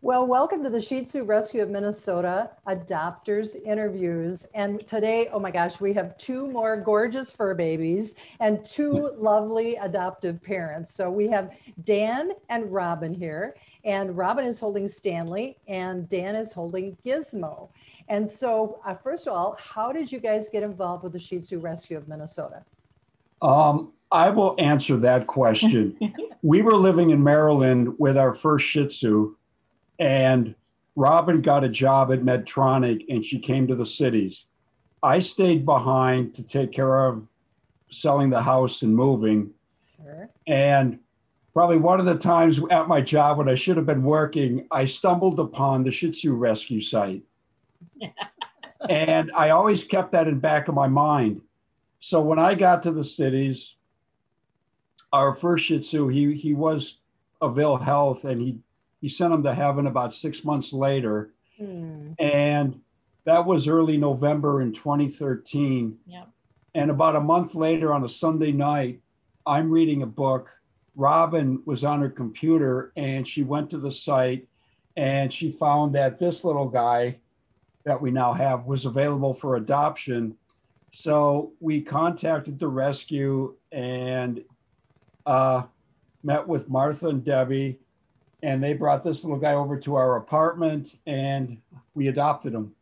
Well, welcome to the Shih Tzu Rescue of Minnesota Adopters Interviews. And today, oh my gosh, we have two more gorgeous fur babies and two lovely adoptive parents. So we have Dan and Robin here, and Robin is holding Stanley and Dan is holding Gizmo. And so first of all, how did you guys get involved with the Shih Tzu Rescue of Minnesota? I will answer that question. We were living in Maryland with our first Shih Tzu, and Robin got a job at Medtronic and she came to the cities. I stayed behind to take care of selling the house and moving. Sure. And probably one of the times at my job when I should have been working, I stumbled upon the Shih Tzu rescue site. And I always kept that in back of my mind. So when I got to the cities, our first Shih Tzu, he was of ill health, and he sent him to heaven about 6 months later. And that was early November in 2013. Yep. And about a month later on a Sunday night, I'm reading a book. Robin was on her computer and she went to the site and she found that this little guy that we now have was available for adoption. So we contacted the rescue and met with Martha and Debbie, and they brought this little guy over to our apartment and we adopted him.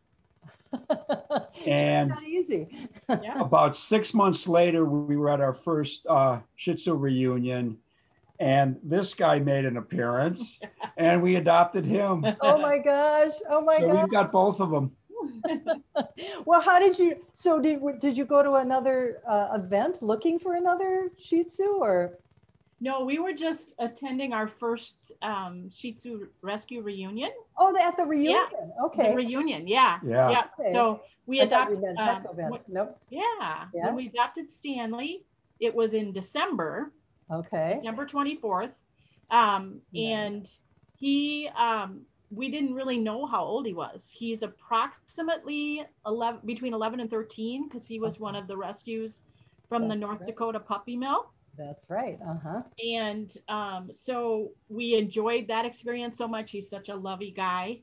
And not easy. About 6 months later, we were at our first Shih Tzu reunion, and this guy made an appearance and we adopted him. Oh my gosh. Oh my So gosh. we've got both of them. Well, how did you, so did you go to another event looking for another Shih Tzu, or? No, we were just attending our first Shih Tzu rescue reunion. Oh, at the reunion. Yeah. Okay. The reunion, yeah. Yeah. Okay. So we I thought adopted. you meant heck event. Nope. Yeah. Yeah. When we adopted Stanley, it was in December. Okay. December 24th. And he, we didn't really know how old he was. He's approximately between 11 and 13, because he was one of the rescues from the North Dakota puppy mill. That's right. And so we enjoyed that experience so much. He's such a lovey guy.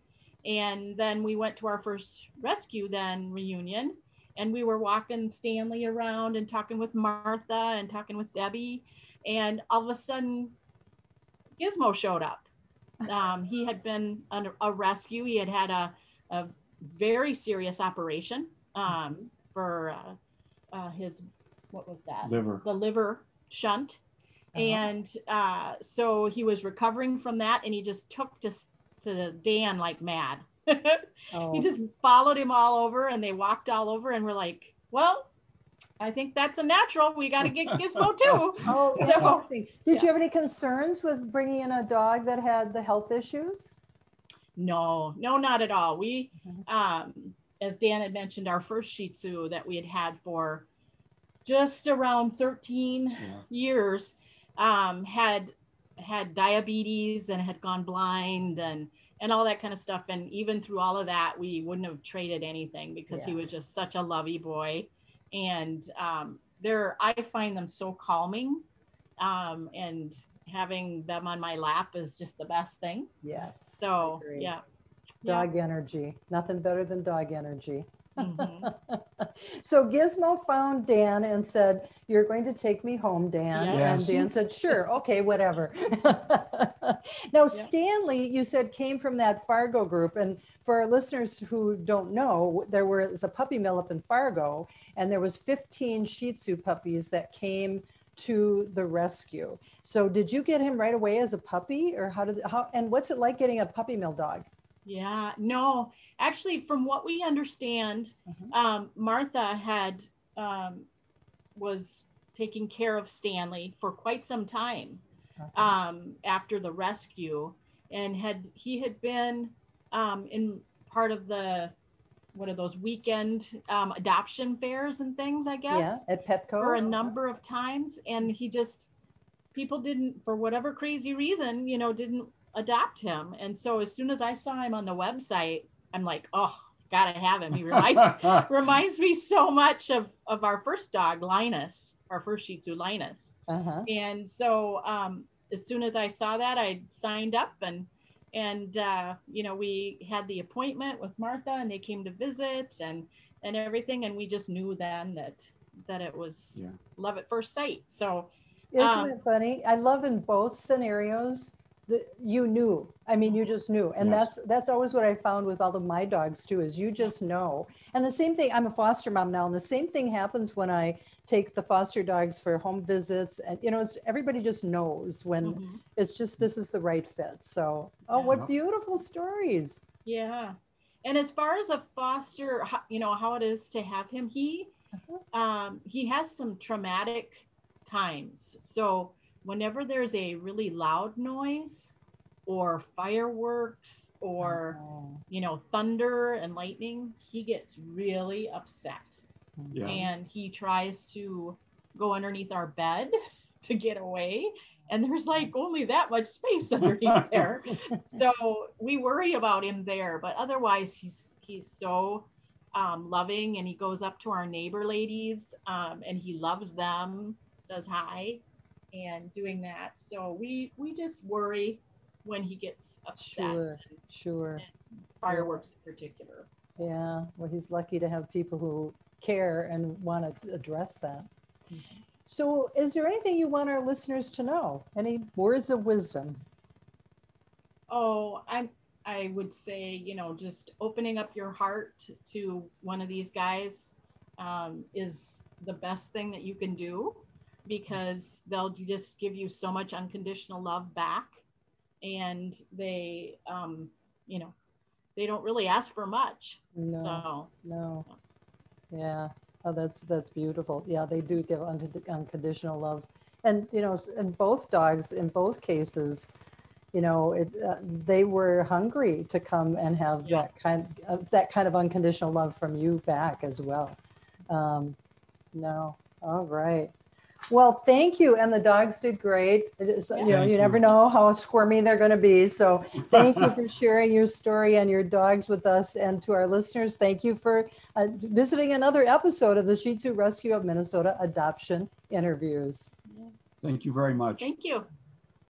And then we went to our first rescue reunion, and we were walking Stanley around and talking with Martha and talking with Debbie. And all of a sudden, Gizmo showed up. He had been a rescue. He had a very serious operation for his, what was that? Liver. The liver shunt. And so he was recovering from that, and he just took to Dan like mad. He just followed him all over, and they walked all over, and we're like, well, I think that's a natural. We got to get Gizmo too. Oh, interesting. Did you have any concerns with bringing in a dog that had the health issues? No, not at all. We, as Dan had mentioned, our first Shih Tzu that we had for just around 13 years had diabetes and had gone blind and all that kind of stuff. And even through all of that, we wouldn't have traded anything, because he was just such a lovey boy. And I find them so calming, and having them on my lap is just the best thing. Yes. So Dog energy. Nothing better than dog energy. So Gizmo found Dan and said, "You're going to take me home, Dan." Yes. And Dan said, "Sure, okay, whatever." Now, Stanley, you said, came from that Fargo group. And for our listeners who don't know, there was a puppy mill up in Fargo, and there was 15 Shih Tzu puppies that came to the rescue. So did you get him right away as a puppy, or and what's it like getting a puppy mill dog? Yeah, no, actually, from what we understand, Martha was taking care of Stanley for quite some time after the rescue, and he had been in part of one of those weekend adoption fairs and things, I guess. Yeah, at Petco. For a number of times, and people didn't, for whatever crazy reason, didn't adopt him. And so as soon as I saw him on the website, I'm like, oh, gotta have him. He reminds me so much of our first dog, Linus, our first Shih Tzu, Linus. And so as soon as I saw that, I signed up, and And, you know, we had the appointment with Martha and they came to visit and everything. And we just knew then that it was love at first sight. So, isn't it funny? I love in both scenarios that you knew. I mean, you just knew. And that's always what I found with all of my dogs too, is you just know. And the same thing, I'm a foster mom now, and the same thing happens when I take the foster dogs for home visits. And, you know, it's everybody just knows when it's just, this is the right fit. So, what beautiful stories. Yeah. And as far as a foster, you know, how it is to have him, he has some traumatic times. So whenever there's a really loud noise or fireworks or, you know, thunder and lightning, he gets really upset. Yeah. And he tries to go underneath our bed to get away. And there's like only that much space underneath there. So we worry about him there, but otherwise he's so loving, and he goes up to our neighbor ladies and he loves them, says hi and doing that. So we just worry when he gets upset. Sure. And fireworks in particular. So. Yeah, well, he's lucky to have people who care and want to address that. So is there anything you want our listeners to know? Any words of wisdom? Oh, I would say, you know, just opening up your heart to one of these guys is the best thing that you can do, because they'll just give you so much unconditional love back. And they, you know, they don't really ask for much. No. Yeah. Oh, that's beautiful. Yeah, they do give unconditional love. And, you know, in both dogs, in both cases, you know, they were hungry to come and have that kind of unconditional love from you back as well. No. All right. Well, thank you. And the dogs did great. You know, you never know how squirmy they're going to be. So thank you for sharing your story and your dogs with us. And to our listeners, thank you for visiting another episode of the Shih Tzu Rescue of Minnesota Adoption Interviews. Thank you very much. Thank you.